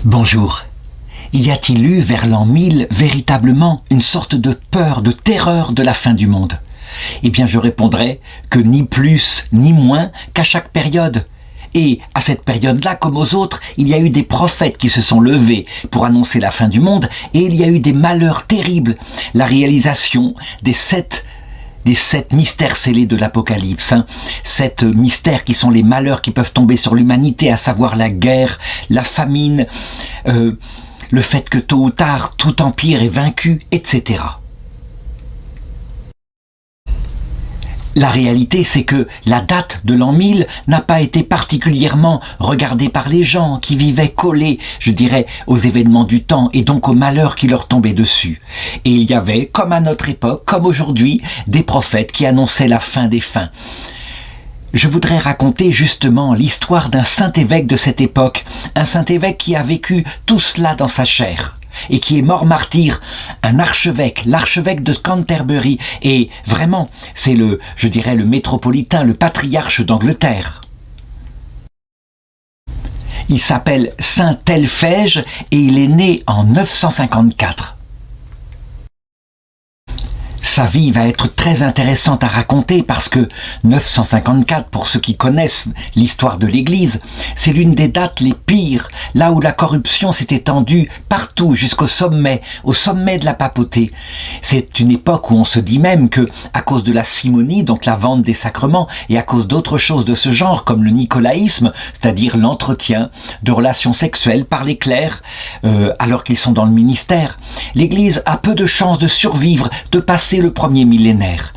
Bonjour. Y a-t-il eu vers l'an 1000 véritablement une sorte de peur, de terreur de la fin du monde? Eh bien je répondrai que ni plus ni moins qu'à chaque période. Et à cette période-là, comme aux autres, il y a eu des prophètes qui se sont levés pour annoncer la fin du monde, et il y a eu des malheurs terribles, la réalisation des sept mystères scellés de l'Apocalypse, 7 mystères qui sont les malheurs qui peuvent tomber sur l'humanité, à savoir la guerre, la famine, le fait que tôt ou tard tout empire est vaincu, etc. La réalité, c'est que la date de l'an 1000 n'a pas été particulièrement regardée par les gens qui vivaient collés, je dirais, aux événements du temps et donc aux malheurs qui leur tombaient dessus. Et il y avait, comme à notre époque, comme aujourd'hui, des prophètes qui annonçaient la fin des fins. Je voudrais raconter justement l'histoire d'un saint évêque de cette époque, un saint évêque qui a vécu tout cela dans sa chair et qui est mort martyr, un archevêque, l'archevêque de Canterbury, et vraiment, c'est le métropolitain, le patriarche d'Angleterre. Il s'appelle saint Elphège et il est né en 954. Sa vie va être très intéressante à raconter parce que 954, pour ceux qui connaissent l'histoire de l'Église, c'est l'une des dates les pires, là où la corruption s'est étendue partout jusqu'au sommet, au sommet de la papauté. C'est une époque où on se dit même que, à cause de la simonie, donc la vente des sacrements, et à cause d'autres choses de ce genre, comme le nicolaïsme, c'est-à-dire l'entretien de relations sexuelles par les clercs, alors qu'ils sont dans le ministère, l'Église a peu de chances de survivre, de passer le premier millénaire.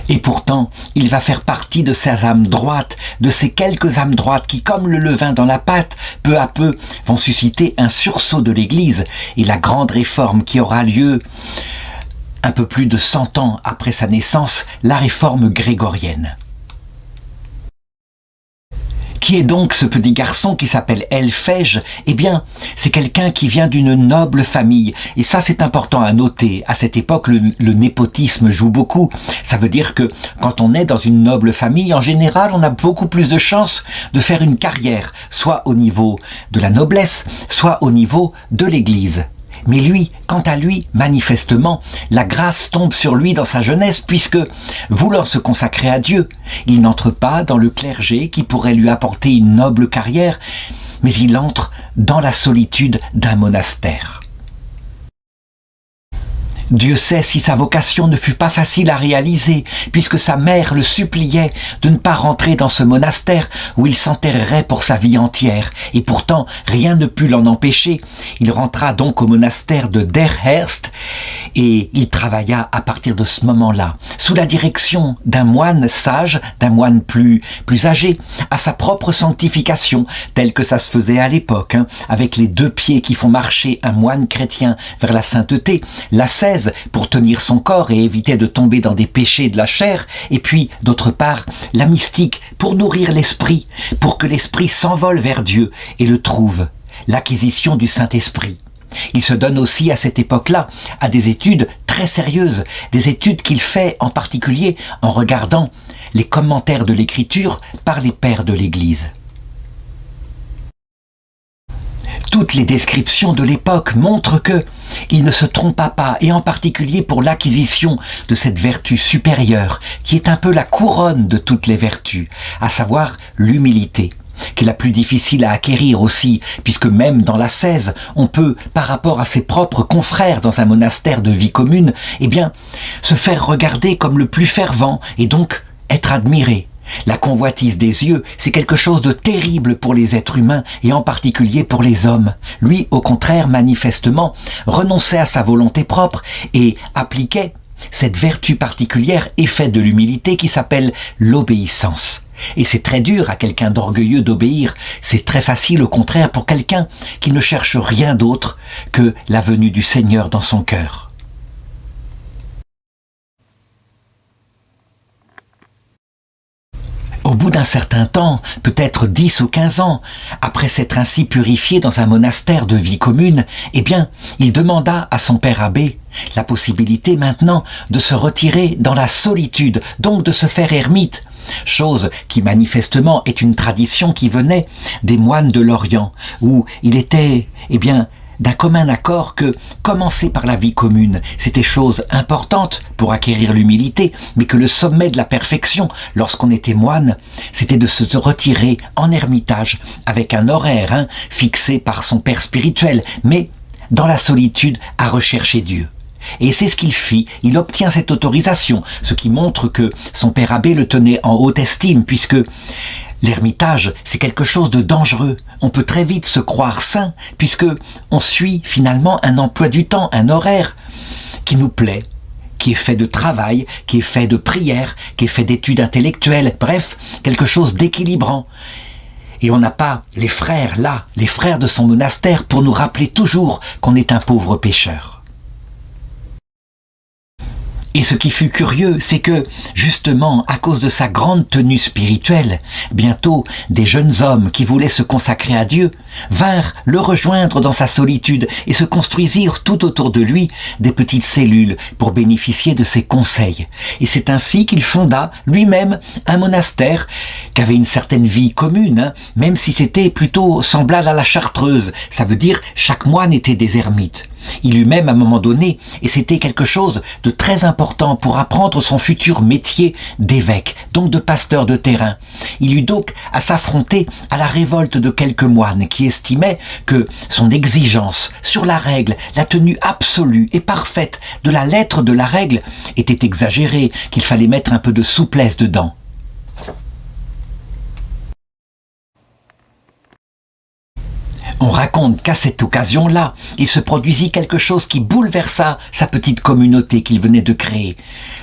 Et pourtant, il va faire partie de ces âmes droites, de ces quelques âmes droites qui, comme le levain dans la pâte, peu à peu vont susciter un sursaut de l'Église et la grande réforme qui aura lieu un peu plus de 100 ans après sa naissance, la réforme grégorienne. Qui est donc ce petit garçon qui s'appelle Elphège? Eh bien, c'est quelqu'un qui vient d'une noble famille. Et ça, c'est important à noter. À cette époque, le népotisme joue beaucoup. Ça veut dire que quand on est dans une noble famille, en général, on a beaucoup plus de chances de faire une carrière, soit au niveau de la noblesse, soit au niveau de l'Église. Mais lui, quant à lui, manifestement, la grâce tombe sur lui dans sa jeunesse puisque, voulant se consacrer à Dieu, il n'entre pas dans le clergé qui pourrait lui apporter une noble carrière, mais il entre dans la solitude d'un monastère. Dieu sait si sa vocation ne fut pas facile à réaliser, puisque sa mère le suppliait de ne pas rentrer dans ce monastère où il s'enterrerait pour sa vie entière, et pourtant rien ne put l'en empêcher. Il rentra donc au monastère de Darehurst, et il travailla à partir de ce moment-là, sous la direction d'un moine sage, d'un moine plus âgé, à sa propre sanctification, telle que ça se faisait à l'époque, avec les 2 pieds qui font marcher un moine chrétien vers la sainteté, l'ascèse pour tenir son corps et éviter de tomber dans des péchés de la chair, et puis, d'autre part, la mystique pour nourrir l'esprit, pour que l'esprit s'envole vers Dieu et le trouve, l'acquisition du Saint-Esprit. Il se donne aussi à cette époque-là à des études très sérieuses, des études qu'il fait en particulier en regardant les commentaires de l'Écriture par les pères de l'Église. Toutes les descriptions de l'époque montrent qu'il ne se trompa pas, et en particulier pour l'acquisition de cette vertu supérieure, qui est un peu la couronne de toutes les vertus, à savoir l'humilité, qui est la plus difficile à acquérir aussi, puisque même dans l'ascèse, on peut, par rapport à ses propres confrères dans un monastère de vie commune, eh bien, se faire regarder comme le plus fervent, et donc être admiré. La convoitise des yeux, c'est quelque chose de terrible pour les êtres humains et en particulier pour les hommes. Lui, au contraire, manifestement, renonçait à sa volonté propre et appliquait cette vertu particulière et faite de l'humilité qui s'appelle l'obéissance. Et c'est très dur à quelqu'un d'orgueilleux d'obéir, c'est très facile au contraire pour quelqu'un qui ne cherche rien d'autre que la venue du Seigneur dans son cœur. Au bout d'un certain temps, peut-être 10 ou 15 ans, après s'être ainsi purifié dans un monastère de vie commune, eh bien, il demanda à son père abbé la possibilité maintenant de se retirer dans la solitude, donc de se faire ermite, chose qui manifestement est une tradition qui venait des moines de l'Orient, où il était, d'un commun accord que commencer par la vie commune, c'était chose importante pour acquérir l'humilité, mais que le sommet de la perfection, lorsqu'on était moine, c'était de se retirer en ermitage avec un horaire fixé par son père spirituel, mais dans la solitude à rechercher Dieu. Et c'est ce qu'il fit, il obtient cette autorisation, ce qui montre que son père abbé le tenait en haute estime, puisque l'ermitage, c'est quelque chose de dangereux. On peut très vite se croire saint, puisque on suit finalement un emploi du temps, un horaire qui nous plaît, qui est fait de travail, qui est fait de prière, qui est fait d'études intellectuelles, bref, quelque chose d'équilibrant. Et on n'a pas les frères là, les frères de son monastère, pour nous rappeler toujours qu'on est un pauvre pécheur. Et ce qui fut curieux, c'est que, justement, à cause de sa grande tenue spirituelle, bientôt, des jeunes hommes qui voulaient se consacrer à Dieu vinrent le rejoindre dans sa solitude et se construisirent tout autour de lui des petites cellules pour bénéficier de ses conseils. Et c'est ainsi qu'il fonda lui-même un monastère qui avait une certaine vie commune, même si c'était plutôt semblable à la chartreuse. Ça veut dire chaque moine était des ermites. Il eut même à un moment donné, et c'était quelque chose de très important pour apprendre son futur métier d'évêque, donc de pasteur de terrain. Il eut donc à s'affronter à la révolte de quelques moines qui estimaient que son exigence sur la règle, la tenue absolue et parfaite de la lettre de la règle était exagérée, qu'il fallait mettre un peu de souplesse dedans. On raconte qu'à cette occasion-là, il se produisit quelque chose qui bouleversa sa petite communauté qu'il venait de créer.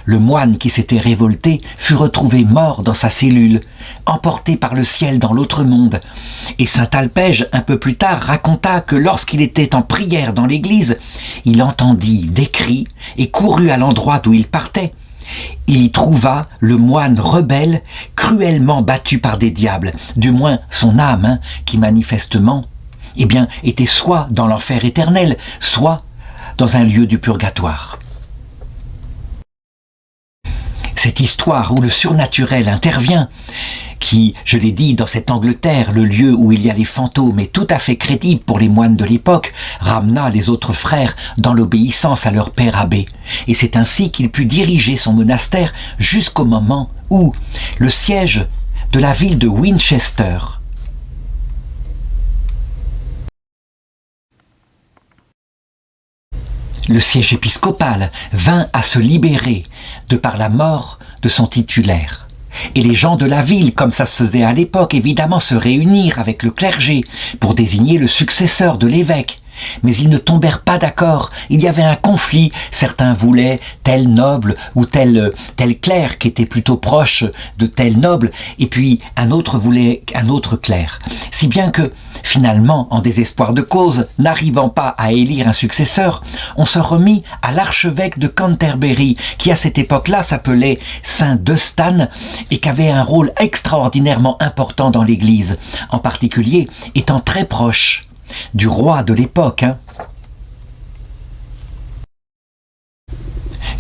Le moine qui s'était révolté fut retrouvé mort dans sa cellule, emporté par le ciel dans l'autre monde. Et saint Alpège, un peu plus tard, raconta que lorsqu'il était en prière dans l'église, il entendit des cris et courut à l'endroit d'où il partait. Il y trouva le moine rebelle, cruellement battu par des diables, du moins son âme, qui manifestement était soit dans l'enfer éternel, soit dans un lieu du purgatoire. Cette histoire où le surnaturel intervient, qui, je l'ai dit, dans cette Angleterre, le lieu où il y a les fantômes est tout à fait crédible pour les moines de l'époque, ramena les autres frères dans l'obéissance à leur père abbé. Et c'est ainsi qu'il put diriger son monastère jusqu'au moment où le siège de la ville de Winchester, le siège épiscopal vint à se libérer de par la mort de son titulaire. Et les gens de la ville, comme ça se faisait à l'époque, évidemment se réunirent avec le clergé pour désigner le successeur de l'évêque. Mais ils ne tombèrent pas d'accord, il y avait un conflit, certains voulaient tel noble ou tel clerc qui était plutôt proche de tel noble, et puis un autre voulait un autre clerc. Si bien que, finalement, en désespoir de cause, n'arrivant pas à élire un successeur, on se remit à l'archevêque de Canterbury, qui à cette époque-là s'appelait Saint Eustane, et qui avait un rôle extraordinairement important dans l'Église, en particulier étant très proche du roi de l'époque,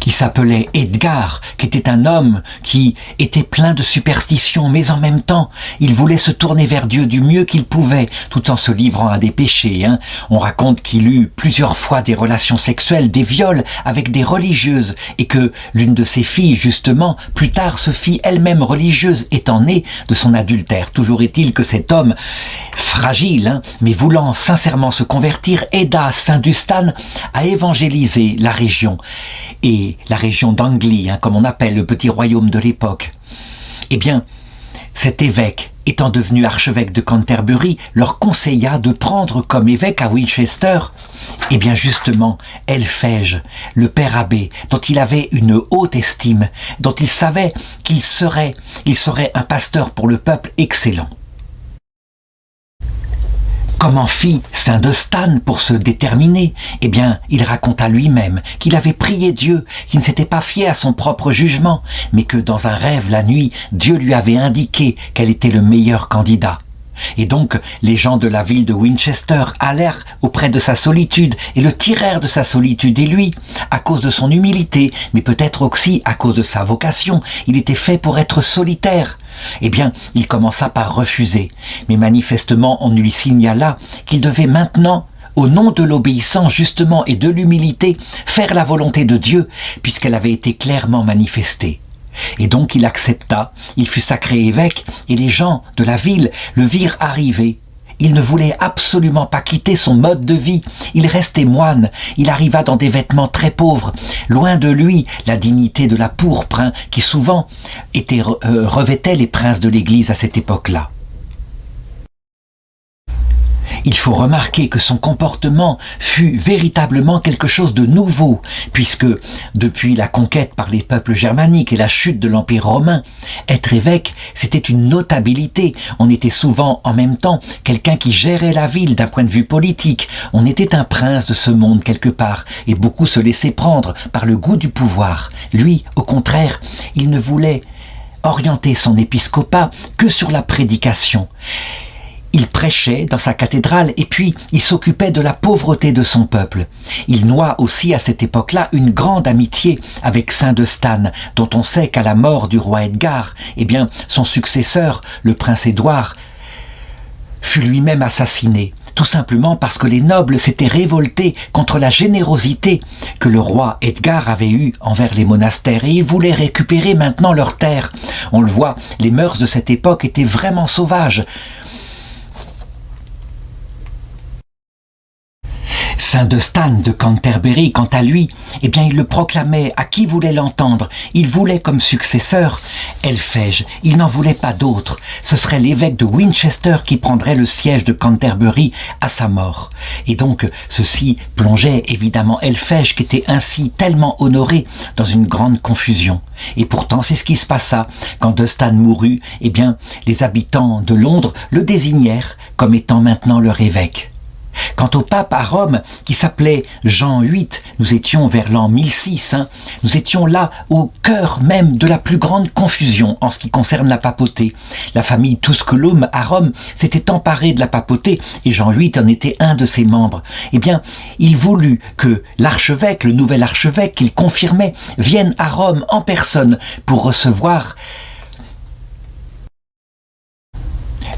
qui s'appelait Edgar, qui était un homme qui était plein de superstitions, mais en même temps, il voulait se tourner vers Dieu du mieux qu'il pouvait, tout en se livrant à des péchés. On raconte qu'il eut plusieurs fois des relations sexuelles, des viols avec des religieuses, et que l'une de ses filles, justement, plus tard se fit elle-même religieuse, étant née de son adultère. Toujours est-il que cet homme, fragile, mais voulant sincèrement se convertir, aida saint Eustane à évangéliser la région, et la région d'Anglie, comme on appelle le petit royaume de l'époque. Eh bien, cet évêque, étant devenu archevêque de Canterbury, leur conseilla de prendre comme évêque à Winchester, eh bien justement, Elphège, le père abbé, dont il avait une haute estime, dont il savait qu'il serait un pasteur pour le peuple excellent. Comment fit saint Eustane pour se déterminer? Eh bien, il raconta lui-même qu'il avait prié Dieu, qu'il ne s'était pas fié à son propre jugement, mais que dans un rêve la nuit, Dieu lui avait indiqué quel était le meilleur candidat. Et donc, les gens de la ville de Winchester allèrent auprès de sa solitude et le tirèrent de sa solitude. Et lui, à cause de son humilité, mais peut-être aussi à cause de sa vocation, il était fait pour être solitaire. Eh bien, il commença par refuser. Mais manifestement, on lui signala qu'il devait maintenant, au nom de l'obéissance justement et de l'humilité, faire la volonté de Dieu, puisqu'elle avait été clairement manifestée. Et donc il accepta, il fut sacré évêque, et les gens de la ville le virent arriver. Il ne voulait absolument pas quitter son mode de vie, il restait moine, il arriva dans des vêtements très pauvres, loin de lui la dignité de la pourpre, qui souvent revêtait les princes de l'Église à cette époque-là. Il faut remarquer que son comportement fut véritablement quelque chose de nouveau, puisque depuis la conquête par les peuples germaniques et la chute de l'Empire romain, être évêque, c'était une notabilité. On était souvent en même temps quelqu'un qui gérait la ville d'un point de vue politique. On était un prince de ce monde quelque part, et beaucoup se laissaient prendre par le goût du pouvoir. Lui, au contraire, il ne voulait orienter son épiscopat que sur la prédication. Il prêchait dans sa cathédrale et puis il s'occupait de la pauvreté de son peuple. Il noua aussi à cette époque-là une grande amitié avec Saint Eustane, dont on sait qu'à la mort du roi Edgar, eh bien, son successeur, le prince Édouard, fut lui-même assassiné, tout simplement parce que les nobles s'étaient révoltés contre la générosité que le roi Edgar avait eue envers les monastères et ils voulaient récupérer maintenant leurs terres. On le voit, les mœurs de cette époque étaient vraiment sauvages. Saint Eustane de Canterbury, quant à lui, eh bien, il le proclamait à qui voulait l'entendre. Il voulait comme successeur Elphège. Il n'en voulait pas d'autre. Ce serait l'évêque de Winchester qui prendrait le siège de Canterbury à sa mort. Et donc, ceci plongeait évidemment Elphège, qui était ainsi tellement honoré, dans une grande confusion. Et pourtant, c'est ce qui se passa. Quand Eustane mourut, eh bien, les habitants de Londres le désignèrent comme étant maintenant leur évêque. Quant au pape à Rome, qui s'appelait Jean VIII, nous étions vers l'an 1006, nous étions là au cœur même de la plus grande confusion en ce qui concerne la papauté. La famille Tusculum à Rome s'était emparée de la papauté et Jean VIII en était un de ses membres. Eh bien, il voulut que l'archevêque, le nouvel archevêque qu'il confirmait, vienne à Rome en personne pour recevoir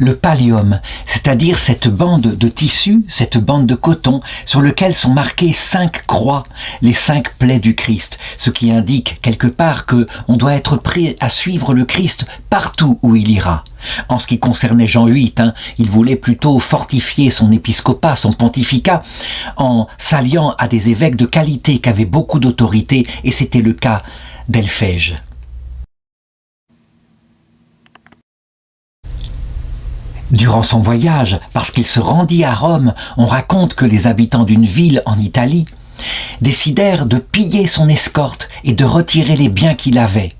le pallium, c'est-à-dire cette bande de tissu, cette bande de coton sur lequel sont marquées 5 croix, les 5 plaies du Christ, ce qui indique quelque part que on doit être prêt à suivre le Christ partout où il ira. En ce qui concernait Jean VIII, il voulait plutôt fortifier son épiscopat, son pontificat, en s'alliant à des évêques de qualité qui avaient beaucoup d'autorité, et c'était le cas d'Elphège. Durant son voyage, parce qu'il se rendit à Rome, on raconte que les habitants d'une ville en Italie décidèrent de piller son escorte et de retirer les biens qu'il avait.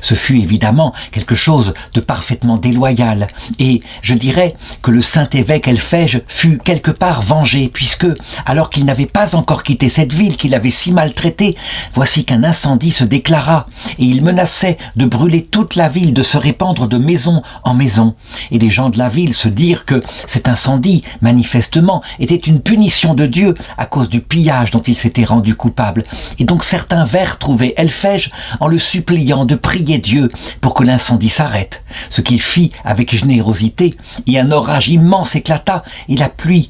Ce fut évidemment quelque chose de parfaitement déloyal et je dirais que le saint évêque Elphège fut quelque part vengé puisque, alors qu'il n'avait pas encore quitté cette ville qu'il avait si maltraitée, voici qu'un incendie se déclara et il menaçait de brûler toute la ville, de se répandre de maison en maison. Et les gens de la ville se dirent que cet incendie, manifestement, était une punition de Dieu à cause du pillage dont il s'était rendu coupable. Et donc certains vinrent trouver Elphège en le suppliant de prier Dieu pour que l'incendie s'arrête, ce qu'il fit avec générosité, et un orage immense éclata, et la pluie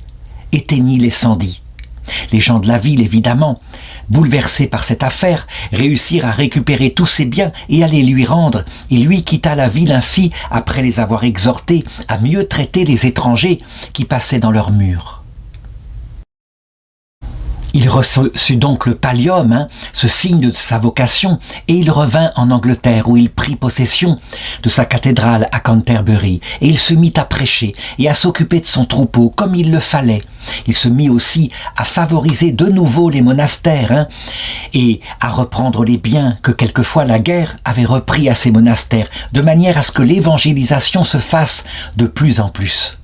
éteignit l'incendie. Les gens de la ville, évidemment, bouleversés par cette affaire, réussirent à récupérer tous ses biens et à les lui rendre, et lui quitta la ville ainsi, après les avoir exhortés à mieux traiter les étrangers qui passaient dans leurs murs. Il reçut donc le pallium, ce signe de sa vocation, et il revint en Angleterre où il prit possession de sa cathédrale à Canterbury. Et il se mit à prêcher et à s'occuper de son troupeau comme il le fallait. Il se mit aussi à favoriser de nouveau les monastères et à reprendre les biens que quelquefois la guerre avait repris à ces monastères, de manière à ce que l'évangélisation se fasse de plus en plus.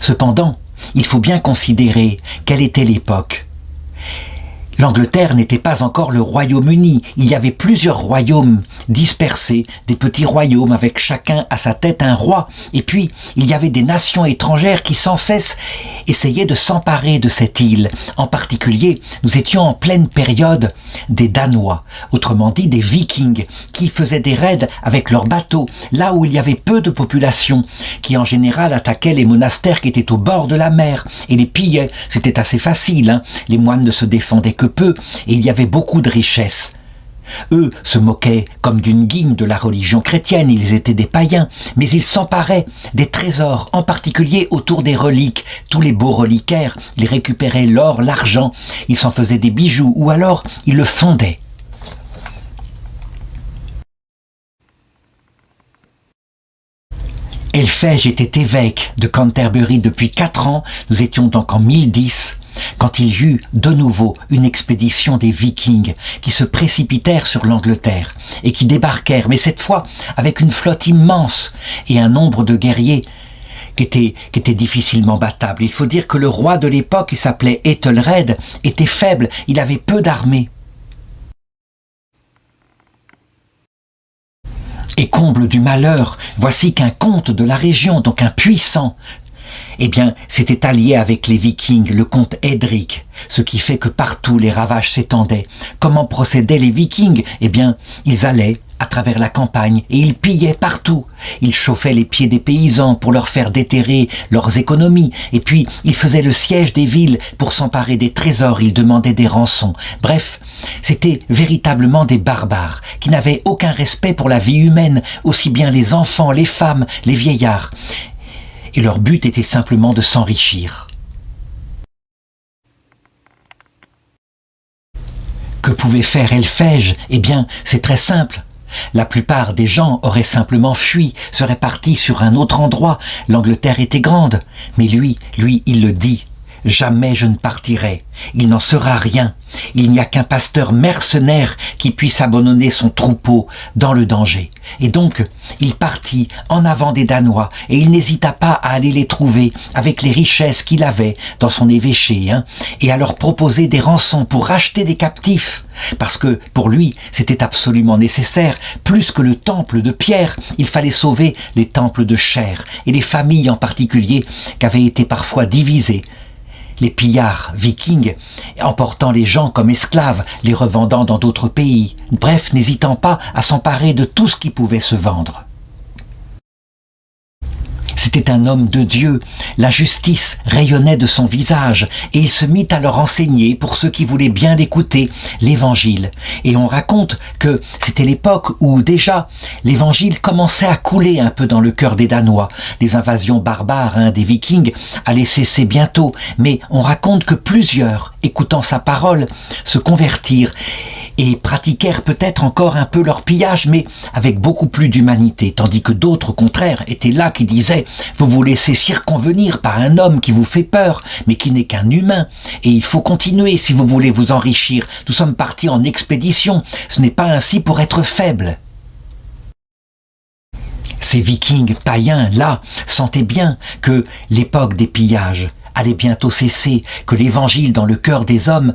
Cependant, il faut bien considérer quelle était l'époque. L'Angleterre n'était pas encore le Royaume-Uni. Il y avait plusieurs royaumes dispersés, des petits royaumes avec chacun à sa tête un roi. Et puis, il y avait des nations étrangères qui sans cesse essayaient de s'emparer de cette île. En particulier, nous étions en pleine période des Danois, autrement dit des Vikings, qui faisaient des raids avec leurs bateaux, là où il y avait peu de population, qui en général attaquaient les monastères qui étaient au bord de la mer et les pillaient. C'était assez facile, hein. Les moines ne se défendaient que peu, et il y avait beaucoup de richesses. Eux se moquaient comme d'une guigne de la religion chrétienne, ils étaient des païens, mais ils s'emparaient des trésors, en particulier autour des reliques, tous les beaux reliquaires, ils récupéraient l'or, l'argent, ils s'en faisaient des bijoux, ou alors ils le fondaient. Elphège était évêque de Canterbury depuis 4 ans, nous étions donc en 1010, quand il y eut de nouveau une expédition des Vikings qui se précipitèrent sur l'Angleterre et qui débarquèrent, mais cette fois avec une flotte immense et un nombre de guerriers qui était difficilement battable. Il faut dire que le roi de l'époque, qui s'appelait Ethelred, était faible, il avait peu d'armée. Et comble du malheur, voici qu'un comte de la région, donc un puissant, eh bien, s'était allié avec les Vikings, le comte Edric, ce qui fait que partout les ravages s'étendaient. Comment procédaient les Vikings? Eh bien, ils allaient à travers la campagne et ils pillaient partout. Ils chauffaient les pieds des paysans pour leur faire déterrer leurs économies, et puis ils faisaient le siège des villes pour s'emparer des trésors, ils demandaient des rançons. Bref, c'était véritablement des barbares qui n'avaient aucun respect pour la vie humaine, aussi bien les enfants, les femmes, les vieillards. Et leur but était simplement de s'enrichir. Que pouvait faire Elphège? Eh bien, c'est très simple. La plupart des gens auraient simplement fui, seraient partis sur un autre endroit. L'Angleterre était grande. Mais lui, il le dit. Jamais je ne partirai. Il n'en sera rien. Il n'y a qu'un pasteur mercenaire qui puisse abandonner son troupeau dans le danger. Et donc, il partit en avant des Danois et il n'hésita pas à aller les trouver avec les richesses qu'il avait dans son évêché, et à leur proposer des rançons pour racheter des captifs. Parce que, pour lui, c'était absolument nécessaire. Plus que le temple de pierre, il fallait sauver les temples de chair et les familles en particulier qui avaient été parfois divisées. Les pillards vikings, emportant les gens comme esclaves, les revendant dans d'autres pays, bref, n'hésitant pas à s'emparer de tout ce qui pouvait se vendre. C'était un homme de Dieu, la justice rayonnait de son visage, et il se mit à leur enseigner, pour ceux qui voulaient bien l'écouter, l'Évangile. Et on raconte que c'était l'époque où déjà l'Évangile commençait à couler un peu dans le cœur des Danois. Les invasions barbares des Vikings allaient cesser bientôt, mais on raconte que plusieurs, écoutant sa parole, se convertirent et pratiquèrent peut-être encore un peu leur pillage, mais avec beaucoup plus d'humanité, tandis que d'autres, au contraire, étaient là qui disaient « Vous vous laissez circonvenir par un homme qui vous fait peur, mais qui n'est qu'un humain, et il faut continuer si vous voulez vous enrichir. Nous sommes partis en expédition, ce n'est pas ainsi pour être faible. » Ces Vikings païens, là, sentaient bien que l'époque des pillages allait bientôt cesser, que l'Évangile dans le cœur des hommes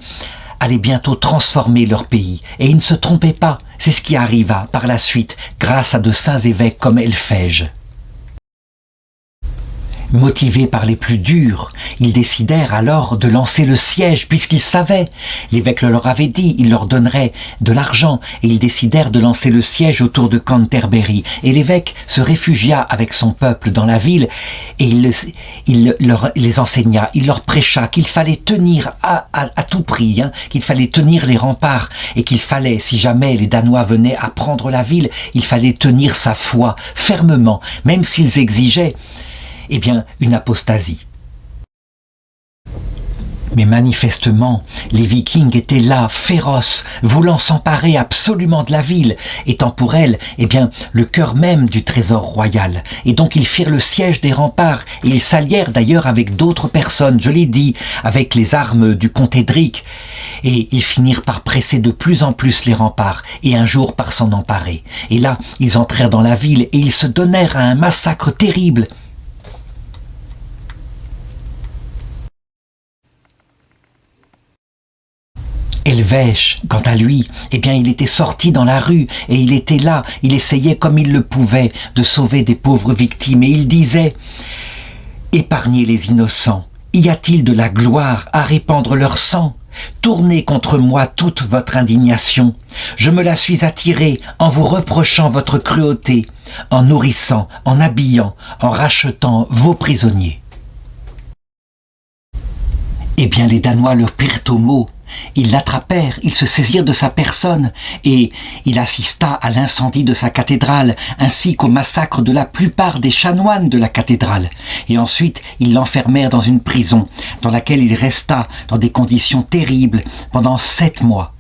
allait bientôt transformer leur pays. Et ils ne se trompaient pas. C'est ce qui arriva par la suite, grâce à de saints évêques comme Elphège. Motivés par les plus durs, ils décidèrent alors de lancer le siège, puisqu'ils savaient, l'évêque le leur avait dit, il leur donnerait de l'argent, et ils décidèrent de lancer le siège autour de Canterbury. Et l'évêque se réfugia avec son peuple dans la ville, et il leur les enseigna, il leur prêcha qu'il fallait tenir à tout prix, qu'il fallait tenir les remparts, et qu'il fallait, si jamais les Danois venaient à prendre la ville, il fallait tenir sa foi fermement, même s'ils exigeaient une apostasie. Mais manifestement, les Vikings étaient là, féroces, voulant s'emparer absolument de la ville, étant pour elles, le cœur même du trésor royal. Et donc ils firent le siège des remparts, et ils s'allièrent d'ailleurs avec d'autres personnes, je l'ai dit, avec les armes du comte Edric, et ils finirent par presser de plus en plus les remparts, et un jour par s'en emparer. Et là, ils entrèrent dans la ville, et ils se donnèrent à un massacre terrible. Helvège, quant à lui, eh bien, il était sorti dans la rue et il était là, il essayait comme il le pouvait de sauver des pauvres victimes et il disait « Épargnez les innocents, y a-t-il de la gloire à répandre leur sang ? Tournez contre moi toute votre indignation. Je me la suis attirée en vous reprochant votre cruauté, en nourrissant, en habillant, en rachetant vos prisonniers. » Eh bien, les Danois leur prirent au mot. Ils l'attrapèrent, ils se saisirent de sa personne et il assista à l'incendie de sa cathédrale ainsi qu'au massacre de la plupart des chanoines de la cathédrale. Et ensuite, ils l'enfermèrent dans une prison dans laquelle il resta dans des conditions terribles pendant 7 mois.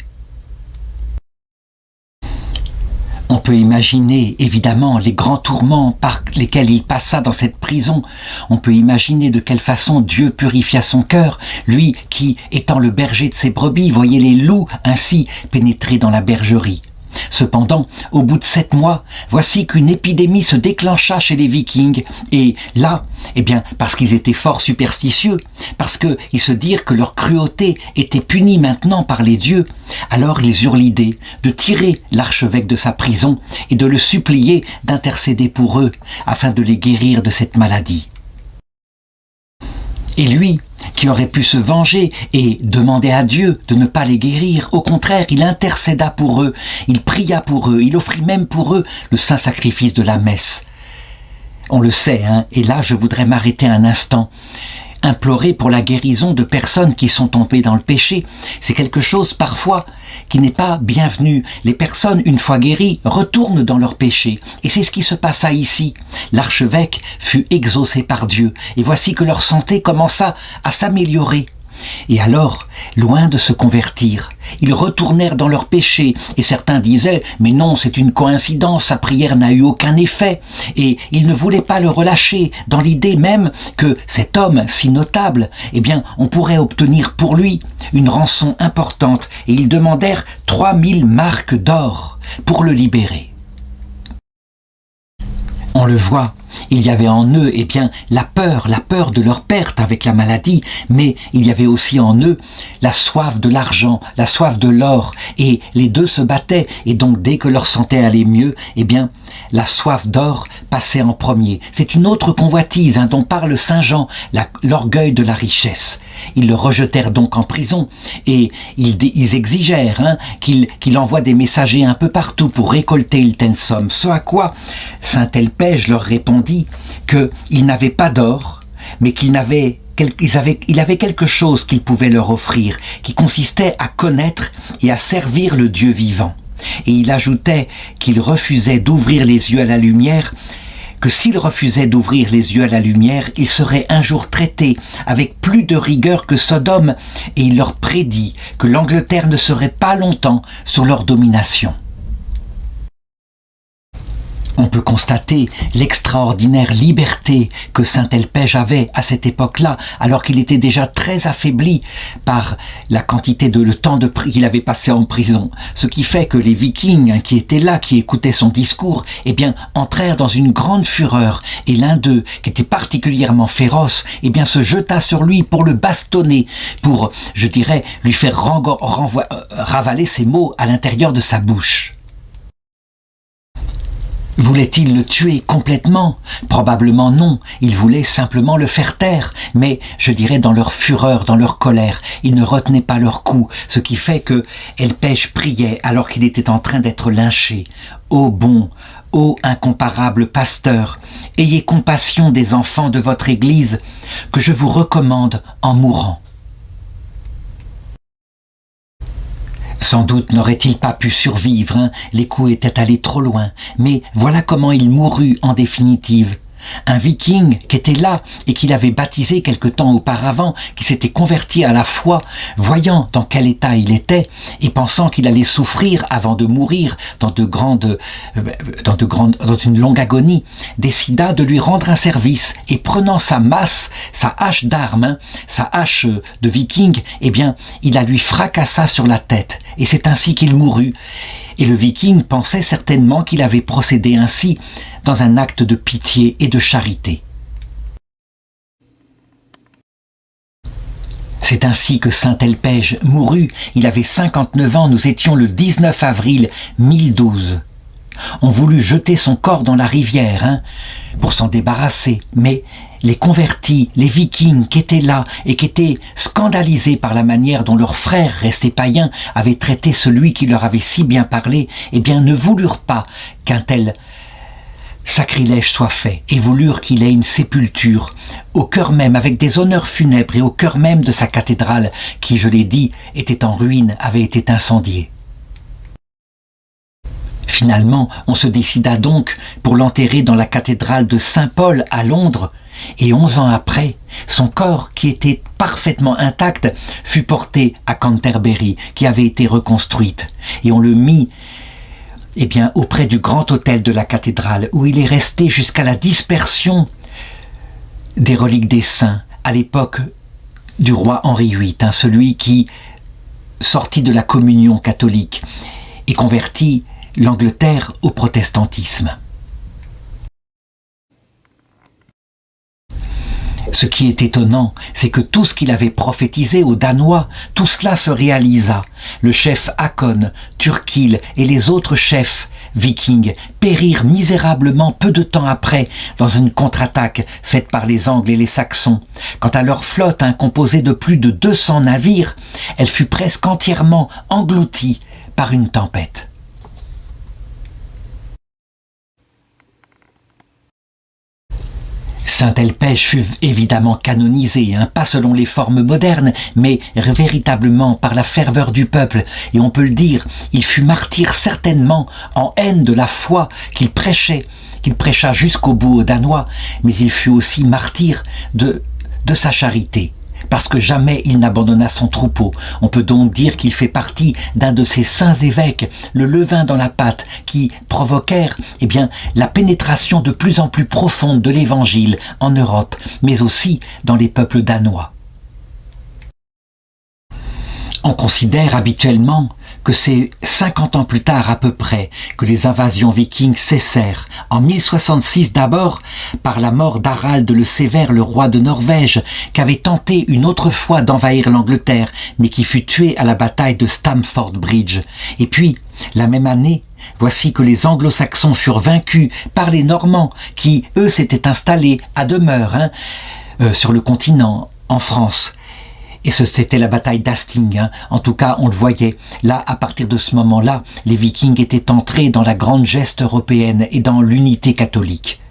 On peut imaginer, évidemment, les grands tourments par lesquels il passa dans cette prison. On peut imaginer de quelle façon Dieu purifia son cœur, lui qui, étant le berger de ses brebis, voyait les loups ainsi pénétrer dans la bergerie. Cependant, au bout de 7 mois, voici qu'une épidémie se déclencha chez les Vikings. Et là, eh bien, parce qu'ils étaient fort superstitieux, parce qu'ils se dirent que leur cruauté était punie maintenant par les dieux, alors ils eurent l'idée de tirer l'archevêque de sa prison et de le supplier d'intercéder pour eux, afin de les guérir de cette maladie. Et lui, qui aurait pu se venger et demander à Dieu de ne pas les guérir, au contraire, il intercéda pour eux, il pria pour eux, il offrit même pour eux le saint sacrifice de la messe. On le sait, hein, et là je voudrais m'arrêter un instant. Implorer pour la guérison de personnes qui sont tombées dans le péché, c'est quelque chose parfois qui n'est pas bienvenu. Les personnes, une fois guéries, retournent dans leur péché. Et c'est ce qui se passa ici. L'archevêque fut exaucé par Dieu. Et voici que leur santé commença à s'améliorer. Et alors, loin de se convertir, ils retournèrent dans leur péché, et certains disaient « Mais non, c'est une coïncidence, sa prière n'a eu aucun effet », et ils ne voulaient pas le relâcher, dans l'idée même que cet homme si notable, eh bien, on pourrait obtenir pour lui une rançon importante, et ils demandèrent 3000 marcs d'or pour le libérer. On le voit, il y avait en eux eh bien, la peur de leur perte avec la maladie, mais il y avait aussi en eux la soif de l'argent, la soif de l'or, et les deux se battaient, et donc dès que leur santé allait mieux, eh bien, la soif d'or passait en premier. C'est une autre convoitise dont parle Saint Jean, l'orgueil de la richesse. Ils le rejetèrent donc en prison, et ils exigèrent qu'il envoie des messagers un peu partout pour récolter une telle somme, ce à quoi Saint Helpège leur répondit qu'il n'avait pas d'or, mais il avait quelque chose qu'il pouvait leur offrir, qui consistait à connaître et à servir le Dieu vivant. Et il ajoutait qu'il refusait d'ouvrir les yeux à la lumière, que s'il refusait d'ouvrir les yeux à la lumière, il serait un jour traité avec plus de rigueur que Sodome, et il leur prédit que l'Angleterre ne serait pas longtemps sous leur domination. On peut constater l'extraordinaire liberté que saint Helpège avait à cette époque-là, alors qu'il était déjà très affaibli par la quantité le temps qu'il avait passé en prison. Ce qui fait que les Vikings qui étaient là, qui écoutaient son discours, eh bien, entrèrent dans une grande fureur. Et l'un d'eux, qui était particulièrement féroce, eh bien, se jeta sur lui pour le bastonner, pour, je dirais, lui faire ravaler ses mots à l'intérieur de sa bouche. Voulait-il le tuer complètement? Probablement non, il voulait simplement le faire taire, mais je dirais dans leur fureur, dans leur colère, ils ne retenaient pas leur coup, ce qui fait que Helpège priait alors qu'il était en train d'être lynché. Ô bon, ô incomparable pasteur, ayez compassion des enfants de votre Église que je vous recommande en mourant. Sans doute n'aurait-il pas pu survivre, les coups étaient allés trop loin, mais voilà comment il mourut en définitive. Un viking qui était là et qui l'avait baptisé quelque temps auparavant, qui s'était converti à la foi, voyant dans quel état il était et pensant qu'il allait souffrir avant de mourir dans une longue agonie, décida de lui rendre un service et prenant sa masse, sa hache d'armes, sa hache de viking, eh bien, il la lui fracassa sur la tête et c'est ainsi qu'il mourut. Et le viking pensait certainement qu'il avait procédé ainsi dans un acte de pitié et de charité. C'est ainsi que saint Elpège mourut. Il avait 59 ans, nous étions le 19 avril 1012. On voulut jeter son corps dans la rivière, pour s'en débarrasser, mais les convertis, les vikings qui étaient là et qui étaient scandalisés par la manière dont leurs frères restés païens avaient traité celui qui leur avait si bien parlé, eh bien ne voulurent pas qu'un tel sacrilège soit fait et voulurent qu'il ait une sépulture au cœur même, avec des honneurs funèbres et au cœur même de sa cathédrale qui, je l'ai dit, était en ruine, avait été incendiée. Finalement, on se décida donc pour l'enterrer dans la cathédrale de Saint-Paul à Londres, et 11 ans après, son corps, qui était parfaitement intact, fut porté à Canterbury, qui avait été reconstruite, et on le mit auprès du grand autel de la cathédrale, où il est resté jusqu'à la dispersion des reliques des saints, à l'époque du roi Henri VIII, celui qui sortit de la communion catholique et convertit l'Angleterre au protestantisme. Ce qui est étonnant, c'est que tout ce qu'il avait prophétisé aux Danois, tout cela se réalisa. Le chef Hakon, Turkil et les autres chefs vikings périrent misérablement peu de temps après dans une contre-attaque faite par les Angles et les Saxons. Quant à leur flotte, composée de plus de 200 navires, elle fut presque entièrement engloutie par une tempête. Saint Elpège fut évidemment canonisé, pas selon les formes modernes, mais véritablement par la ferveur du peuple. Et on peut le dire, il fut martyr certainement en haine de la foi qu'il prêcha jusqu'au bout aux Danois, mais il fut aussi martyr de sa charité, parce que jamais il n'abandonna son troupeau. On peut donc dire qu'il fait partie d'un de ces saints évêques, le levain dans la pâte, qui provoquèrent la pénétration de plus en plus profonde de l'Évangile en Europe, mais aussi dans les peuples danois. On considère habituellement que c'est 50 ans plus tard à peu près que les invasions vikings cessèrent. En 1066 d'abord, par la mort d'Harald le Sévère, le roi de Norvège, qui avait tenté une autre fois d'envahir l'Angleterre, mais qui fut tué à la bataille de Stamford Bridge. Et puis, la même année, voici que les Anglo-Saxons furent vaincus par les Normands, qui, eux, s'étaient installés à demeure sur le continent, en France. Et c'était la bataille d'Hastings, En tout cas, on le voyait. Là, à partir de ce moment-là, les Vikings étaient entrés dans la grande geste européenne et dans l'unité catholique.